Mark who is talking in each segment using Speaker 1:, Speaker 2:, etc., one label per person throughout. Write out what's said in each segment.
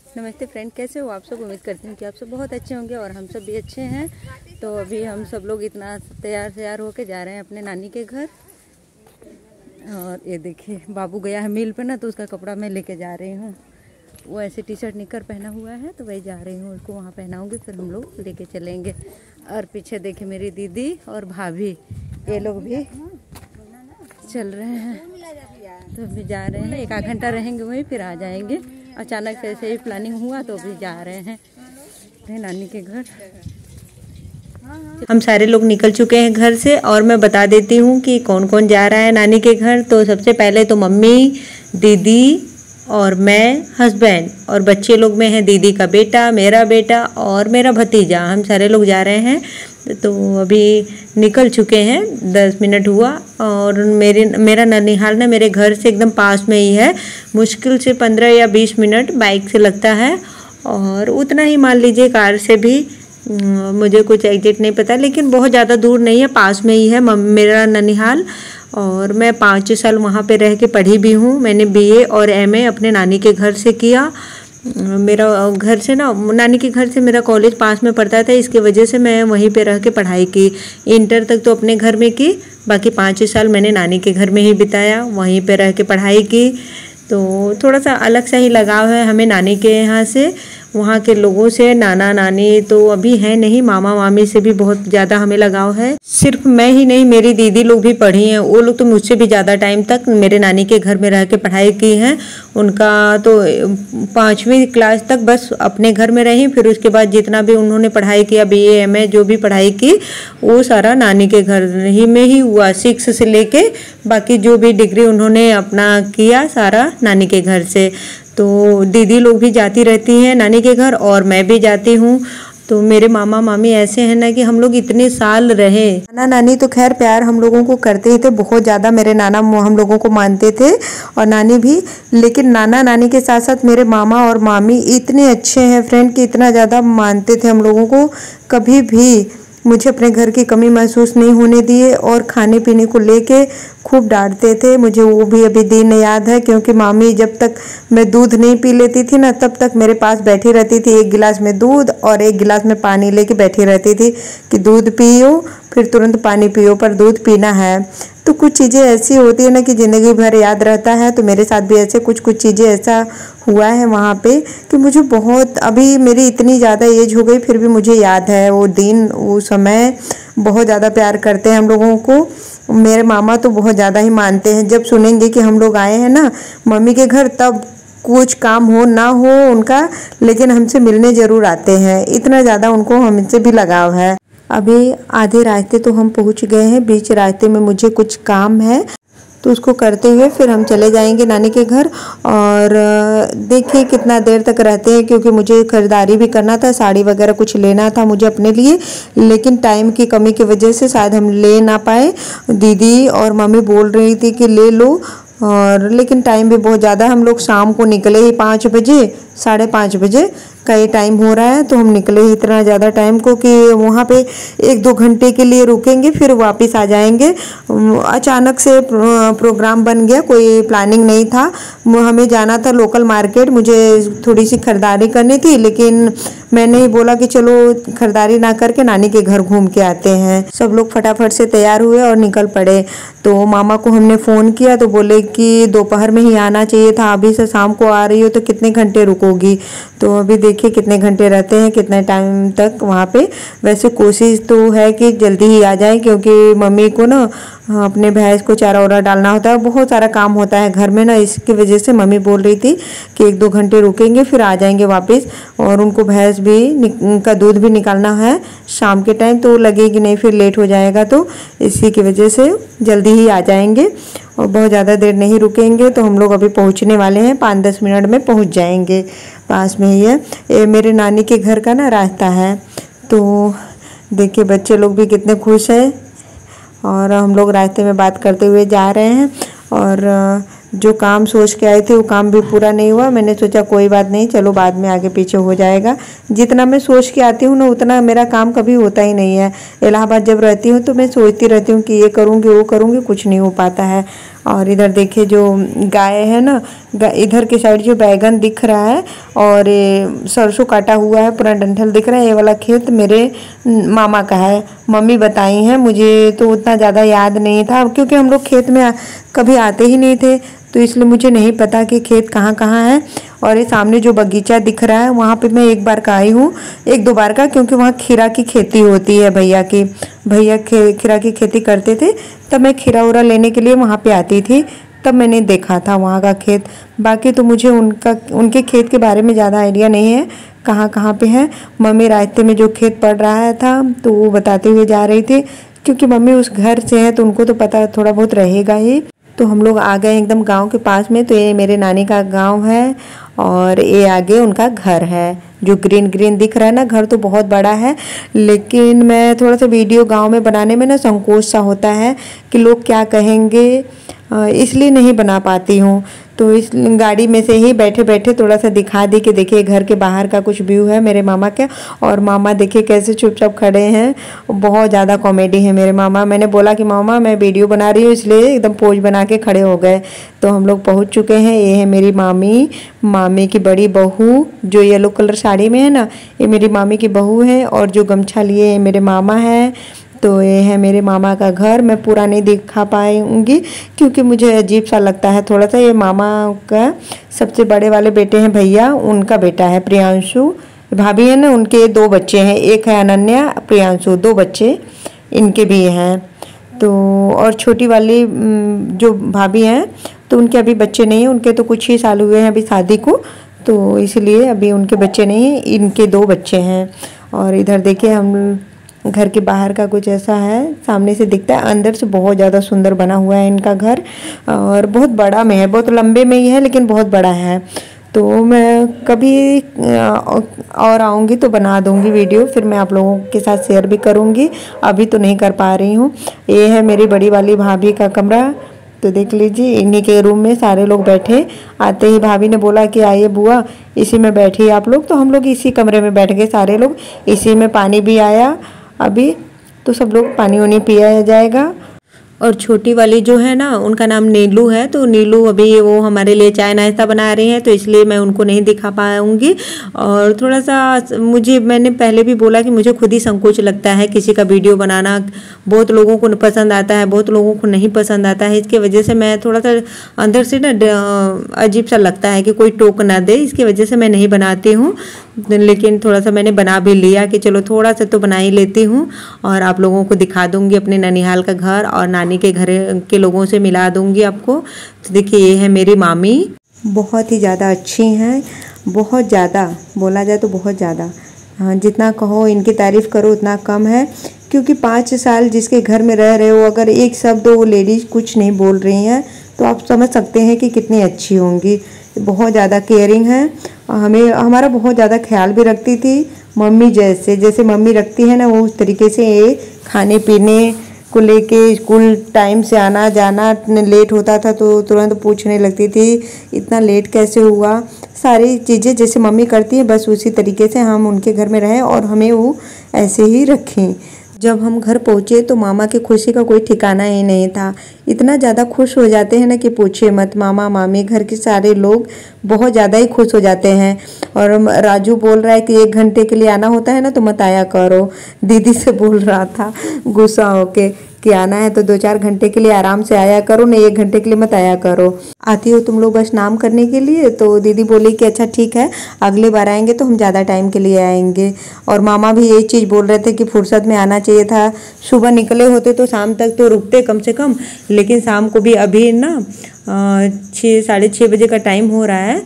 Speaker 1: नमस्ते फ्रेंड, कैसे हो आप सब। उम्मीद करती हूँ कि आप सब बहुत अच्छे होंगे और हम सब भी अच्छे हैं। तो अभी हम सब लोग इतना तैयार होके जा रहे हैं अपने नानी के घर। और ये देखिए बाबू गया है मिल पे ना, तो उसका कपड़ा मैं लेके जा रही हूँ। वो ऐसे टी शर्ट निकर पहना हुआ है तो वही जा रही हूँ, उसको वहाँ पहनाऊँगी, फिर हम लोग लेके चलेंगे। और पीछे देखिए मेरी दीदी और भाभी, ये लोग भी चल रहे हैं। तो अभी जा रहे हैं, 1 आध घंटा रहेंगे वहीं, फिर आ जाएंगे। अचानक से ऐसे ही प्लानिंग हुआ तो अभी जा रहे हैं नानी के घर। हम सारे लोग निकल चुके हैं घर से और मैं बता देती हूँ कि कौन कौन जा रहा है नानी के घर। तो सबसे पहले तो मम्मी, दीदी और मैं, हस्बैंड और बच्चे लोग में है दीदी का बेटा, मेरा बेटा और मेरा भतीजा। हम सारे लोग जा रहे हैं। तो अभी निकल चुके हैं, 10 मिनट हुआ। और मेरा ननिहाल ना मेरे घर से एकदम पास में ही है। मुश्किल से 15 या 20 मिनट बाइक से लगता है, और उतना ही मान लीजिए कार से भी। मुझे कुछ एग्जैक्ट नहीं पता, लेकिन बहुत ज़्यादा दूर नहीं है, पास में ही है मेरा ननिहाल। और मैं 5 साल वहाँ पे रह के पढ़ी भी हूँ। मैंने BA और MA अपने नानी के घर से किया। मेरा घर से ना, नानी के घर से मेरा कॉलेज पास में पड़ता था, इसकी वजह से मैं वहीं पे रह के पढ़ाई की। इंटर तक तो अपने घर में की, बाकी 5 साल मैंने नानी के घर में ही बिताया, वहीं पे रह के पढ़ाई की। तो थोड़ा सा अलग सा ही लगाव है हमें नानी के यहाँ से, वहाँ के लोगों से। नाना नानी तो अभी है नहीं, मामा मामी से भी बहुत ज़्यादा हमें लगाव है। सिर्फ मैं ही नहीं, मेरी दीदी लोग भी पढ़ी हैं, वो लोग तो मुझसे भी ज़्यादा टाइम तक मेरे नानी के घर में रह के पढ़ाई की हैं। उनका तो 5वीं क्लास तक बस अपने घर में रही, फिर उसके बाद जितना भी उन्होंने पढ़ाई किया, BA MA जो भी पढ़ाई की, वो सारा नानी के घर ही में ही हुआ। 6 से लेके बाकी जो भी डिग्री उन्होंने अपना किया सारा नानी के घर से। तो दीदी लोग भी जाती रहती हैं नानी के घर और मैं भी जाती हूँ। तो मेरे मामा मामी ऐसे हैं ना कि हम लोग इतने साल रहे। नाना नानी तो खैर प्यार हम लोगों को करते ही थे बहुत ज़्यादा, मेरे नाना हम लोगों को मानते थे और नानी भी। लेकिन नाना नानी के साथ साथ मेरे मामा और मामी इतने अच्छे हैं फ्रेंड कि इतना ज़्यादा मानते थे हम लोगों को। कभी भी मुझे अपने घर की कमी महसूस नहीं होने दिए, और खाने पीने को लेके खूब डांटते थे। मुझे वो भी अभी दिन याद है, क्योंकि मामी जब तक मैं दूध नहीं पी लेती थी ना, तब तक मेरे पास बैठी रहती थी, 1 गिलास में दूध और 1 गिलास में पानी लेके बैठी रहती थी कि दूध पियो फिर तुरंत पानी पियो, पर दूध पीना है। तो कुछ चीज़ें ऐसी होती है ना कि ज़िंदगी भर याद रहता है। तो मेरे साथ भी ऐसे कुछ चीज़ें ऐसा हुआ है वहाँ पे कि मुझे बहुत, अभी मेरी इतनी ज़्यादा एज हो गई फिर भी मुझे याद है वो दिन, वो समय। बहुत ज़्यादा प्यार करते हैं हम लोगों को। मेरे मामा तो बहुत ज़्यादा ही मानते हैं। जब सुनेंगे कि हम लोग आए हैं ना मम्मी के घर, तब कुछ काम हो ना हो उनका, लेकिन हमसे मिलने ज़रूर आते हैं। इतना ज़्यादा उनको हमसे भी लगाव है। अभी आधे रास्ते तो हम पहुंच गए हैं, बीच रास्ते में मुझे कुछ काम है तो उसको करते हुए फिर हम चले जाएंगे नानी के घर। और देखिए कितना देर तक रहते हैं, क्योंकि मुझे खरीदारी भी करना था, साड़ी वगैरह कुछ लेना था मुझे अपने लिए, लेकिन टाइम की कमी की वजह से शायद हम ले ना पाए। दीदी और मम्मी बोल रही थी कि ले लो, और लेकिन टाइम भी बहुत ज़्यादा। हम लोग शाम को निकले ही 5 बजे, 5:30 बजे का ये टाइम हो रहा है, तो हम निकले ही इतना ज़्यादा टाइम को कि वहाँ पे 1-2 घंटे के लिए रुकेंगे फिर वापस आ जाएंगे। अचानक से प्रोग्राम बन गया, कोई प्लानिंग नहीं था। हमें जाना था लोकल मार्केट, मुझे थोड़ी सी खरीदारी करनी थी, लेकिन मैंने ही बोला कि चलो खरीदारी ना करके नानी के घर घूम के आते हैं। सब लोग फटाफट से तैयार हुए और निकल पड़े। तो मामा को हमने फ़ोन किया तो बोले कि दोपहर में ही आना चाहिए था, अभी से शाम को आ रही हो तो कितने घंटे रुकोगी। तो अभी देखिए कितने घंटे रहते हैं, कितने टाइम तक वहाँ पे। वैसे कोशिश तो है कि जल्दी ही आ जाए, क्योंकि मम्मी को ना अपने भैंस को चारा वारा डालना होता है, बहुत सारा काम होता है घर में ना, इसकी वजह से मम्मी बोल रही थी कि 1-2 घंटे रुकेंगे फिर आ जाएंगे वापस। और उनको भैंस भी का दूध भी निकालना है शाम के टाइम, तो लगेगी नहीं फिर लेट हो जाएगा, तो इसी की वजह से जल्दी ही आ जाएंगे और बहुत ज़्यादा देर नहीं रुकेंगे। तो हम लोग अभी पहुंचने वाले हैं, 5-10 मिनट में पहुंच जाएंगे, पास में ही है। ये मेरे नानी के घर का ना रास्ता है। तो देखिए बच्चे लोग भी कितने खुश हैं, और हम लोग रास्ते में बात करते हुए जा रहे हैं। और जो काम सोच के आए थे वो काम भी पूरा नहीं हुआ। मैंने सोचा कोई बात नहीं, चलो बाद में आगे पीछे हो जाएगा। जितना मैं सोच के आती हूँ ना उतना मेरा काम कभी होता ही नहीं है। इलाहाबाद जब रहती हूँ तो मैं सोचती रहती हूँ कि ये करूँगी वो करूँगी, कुछ नहीं हो पाता है। और इधर देखिए जो गाय है ना, इधर के साइड जो बैगन दिख रहा है और सरसों काटा हुआ है, पूरा डंठल दिख रहा है। ये वाला खेत मेरे मामा का है, मम्मी बताई हैं, मुझे तो उतना ज़्यादा याद नहीं था क्योंकि हम लोग खेत में कभी आते ही नहीं थे, तो इसलिए मुझे नहीं पता कि खेत कहाँ कहाँ है। और ये सामने जो बगीचा दिख रहा है वहाँ पे मैं एक बार का आई हूँ, एक दो बार का, क्योंकि वहाँ खीरा की खेती होती है। भैया खीरा की खेती करते थे, तब मैं खीरा उरा लेने के लिए वहाँ पे आती थी, तब मैंने देखा था वहाँ का खेत। बाकी तो मुझे उनके खेत के बारे में ज़्यादा आइडिया नहीं है कहाँ कहाँ पे है। मम्मी रास्ते में जो खेत पड़ रहा था तो वो बताते हुए जा रही थी, क्योंकि मम्मी उस घर से है तो उनको तो पता थोड़ा बहुत रहेगा ही। तो हम लोग आ गए एकदम गांव के पास में। तो ये मेरे नानी का गांव है और ये आगे उनका घर है जो ग्रीन ग्रीन दिख रहा है ना। घर तो बहुत बड़ा है, लेकिन मैं थोड़ा सा वीडियो गांव में बनाने में ना संकोच सा होता है कि लोग क्या कहेंगे, इसलिए नहीं बना पाती हूँ। तो इस गाड़ी में से ही बैठे बैठे थोड़ा सा दिखा दी कि देखिए घर के बाहर का कुछ व्यू है मेरे मामा के। और मामा देखिए कैसे चुपचाप खड़े हैं, बहुत ज़्यादा कॉमेडी है मेरे मामा। मैंने बोला कि मामा मैं वीडियो बना रही हूँ, इसलिए एकदम पोज बना के खड़े हो गए। तो हम लोग पहुँच चुके हैं। ये है मेरी मामी की बड़ी बहू जो येलो कलर साड़ी में है ना, ये मेरी मामी की बहू है। और जो गमछा लिए मेरे मामा है। तो ये है मेरे मामा का घर। मैं पूरा नहीं दिखा पाऊंगी क्योंकि मुझे अजीब सा लगता है थोड़ा सा। ये मामा का सबसे बड़े वाले बेटे हैं भैया, उनका बेटा है प्रियांशु। भाभी है ना, उनके 2 बच्चे हैं, एक है अनन्या, प्रियांशु, 2 बच्चे इनके भी हैं। तो और छोटी वाली जो भाभी हैं तो उनके अभी बच्चे नहीं हैं, उनके तो कुछ ही साल हुए हैं अभी शादी को, तो इसलिए अभी उनके बच्चे नहीं हैं, इनके 2 बच्चे हैं। और इधर देखिए हम घर के बाहर का कुछ ऐसा है, सामने से दिखता है, अंदर से बहुत ज़्यादा सुंदर बना हुआ है इनका घर। और बहुत बड़ा में है, बहुत लंबे में ही है लेकिन बहुत बड़ा है। तो मैं कभी और आऊँगी तो बना दूँगी वीडियो, फिर मैं आप लोगों के साथ शेयर भी करूँगी। अभी तो नहीं कर पा रही हूँ। ये है मेरी बड़ी वाली भाभी का कमरा। तो देख लीजिए इन्हीं के रूम में सारे लोग बैठे। आते ही भाभी ने बोला कि आइए बुआ इसी में बैठिए आप लोग। तो हम लोग इसी कमरे में बैठ गए सारे लोग। इसी में पानी भी आया अभी, तो सब लोग पानी वानी पिया जाएगा। और छोटी वाली जो है ना, उनका नाम नीलू है। तो नीलू अभी वो हमारे लिए चाय नाश्ता बना रही हैं, तो इसलिए मैं उनको नहीं दिखा पाऊँगी। और थोड़ा सा मैंने पहले भी बोला कि मुझे खुद ही संकोच लगता है किसी का वीडियो बनाना। बहुत लोगों को पसंद आता है, बहुत लोगों को नहीं पसंद आता है। इसकी वजह से मैं थोड़ा सा अंदर से ना अजीब सा लगता है कि कोई टोक ना दे, इसकी वजह से मैं नहीं बनाती हूँ। लेकिन थोड़ा सा मैंने बना भी लिया कि चलो थोड़ा सा तो बना ही लेती हूँ और आप लोगों को दिखा दूँगी अपने ननिहाल का घर और नानी के घर के लोगों से मिला दूँगी आपको। तो देखिए ये है मेरी मामी, बहुत ही ज़्यादा अच्छी हैं, बहुत ज़्यादा बोला जाए तो बहुत ज़्यादा। हाँ, जितना कहो इनकी तारीफ़ करो उतना कम है, क्योंकि 5 साल जिसके घर में रह रहे हो, अगर एक शब्द वो लेडीज़ कुछ नहीं बोल रही हैं तो आप समझ सकते हैं कि कितनी अच्छी होंगी। बहुत ज़्यादा केयरिंग है, हमारा बहुत ज़्यादा ख्याल भी रखती थी। मम्मी जैसे मम्मी रखती है ना, वो उस तरीके से खाने पीने को लेके, स्कूल टाइम से आना जाना, लेट होता था तो तुरंत पूछने लगती थी इतना लेट कैसे हुआ। सारी चीज़ें जैसे मम्मी करती है बस उसी तरीके से हम उनके घर में रहें और हमें वो ऐसे ही रखें। जब हम घर पहुँचे तो मामा की खुशी का कोई ठिकाना ही नहीं था। इतना ज़्यादा खुश हो जाते हैं ना कि पूछिए मत। मामा मामी घर के सारे लोग बहुत ज़्यादा ही खुश हो जाते हैं। और राजू बोल रहा है कि 1 घंटे के लिए आना होता है ना तो मत आया करो। दीदी से बोल रहा था गुस्सा होके कि आना है तो 2-4 घंटे के लिए आराम से आया करो, नहीं 1 घंटे के लिए मत आया करो। आती हो तुम लोग बस नाम करने के लिए। तो दीदी बोली कि अच्छा ठीक है, अगली बार आएंगे तो हम ज़्यादा टाइम के लिए आएंगे। और मामा भी यही चीज़ बोल रहे थे कि फुर्सत में आना चाहिए था, सुबह निकले होते तो शाम तक तो रुकते कम से कम। लेकिन शाम को भी अभी ना 6 साढ़े 6 बजे का टाइम हो रहा है,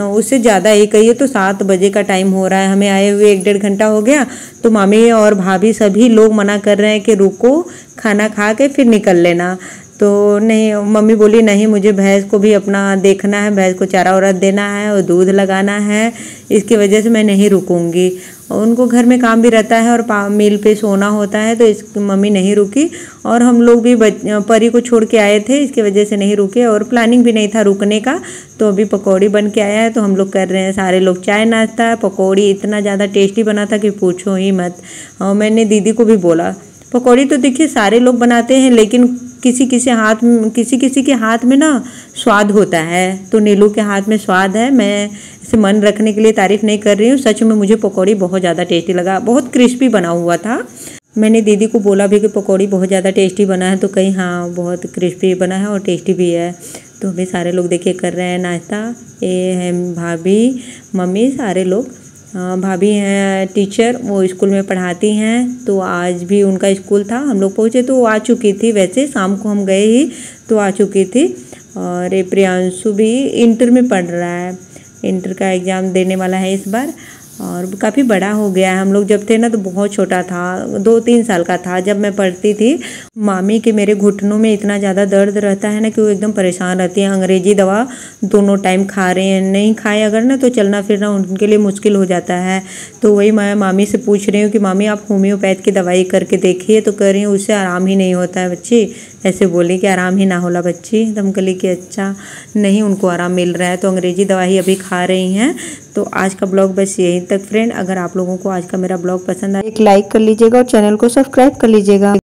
Speaker 1: उससे ज़्यादा ही कहिए तो 7 बजे का टाइम हो रहा है। हमें आए हुए 1-1.5 घंटा हो गया। तो मामी और भाभी सभी लोग मना कर रहे हैं कि रुको, खाना खा के फिर निकल लेना। तो नहीं, मम्मी बोली नहीं मुझे भैंस को भी अपना देखना है, भैंस को चारा वारा देना है और दूध लगाना है, इसकी वजह से मैं नहीं रुकूंगी। उनको घर में काम भी रहता है और मिल पे सोना होता है, तो मम्मी नहीं रुकी। और हम लोग भी परी को छोड़ के आए थे, इसकी वजह से नहीं रुके और प्लानिंग भी नहीं था रुकने का। तो अभी पकौड़ी बन के आया है तो हम लोग कर रहे हैं सारे लोग चाय नाश्ता। पकौड़ी इतना ज़्यादा टेस्टी बना था कि पूछो ही मत। और मैंने दीदी को भी बोला, पकौड़ी तो देखिए सारे लोग बनाते हैं लेकिन किसी किसी के हाथ में ना स्वाद होता है, तो नीलू के हाथ में स्वाद है। मैं इसे मन रखने के लिए तारीफ़ नहीं कर रही हूँ, सच में मुझे पकौड़ी बहुत ज़्यादा टेस्टी लगा, बहुत क्रिस्पी बना हुआ था। मैंने दीदी को बोला भी कि पकौड़ी बहुत ज़्यादा टेस्टी बना है, तो कहीं हाँ बहुत क्रिस्पी बना है और टेस्टी भी है। तो अभी सारे लोग देखिए कर रहे हैं नाश्ता। ये है भाभी, मम्मी, सारे लोग। भाभी हैं टीचर, वो स्कूल में पढ़ाती हैं, तो आज भी उनका स्कूल था। हम लोग पहुँचे तो वो आ चुकी थी, वैसे शाम को हम गए ही तो आ चुकी थी। और ये प्रियांशु भी इंटर में पढ़ रहा है, इंटर का एग्ज़ाम देने वाला है इस बार, और काफ़ी बड़ा हो गया है। हम लोग जब थे ना तो बहुत छोटा था, 2-3 साल का था जब मैं पढ़ती थी। मामी के मेरे घुटनों में इतना ज़्यादा दर्द रहता है ना कि वो एकदम परेशान रहती हैं। अंग्रेजी दवा दोनों टाइम खा रहे हैं, नहीं खाए अगर ना तो चलना फिरना उनके लिए मुश्किल हो जाता है। तो वही मैं मामी से पूछ रही हूँ कि मामी आप होम्योपैथ की दवाई करके देखिए, तो कह रही हूँ उससे आराम ही नहीं होता है बच्ची। ऐसे बोली कि आराम ही ना होला बच्ची, तो हम कहली कि अच्छा नहीं उनको आराम मिल रहा है, तो अंग्रेजी दवा ही अभी खा रही हैं। तो आज का ब्लॉग बस यहीं तक फ्रेंड। अगर आप लोगों को आज का मेरा ब्लॉग पसंद आए, एक लाइक कर लीजिएगा और चैनल को सब्सक्राइब कर लीजिएगा।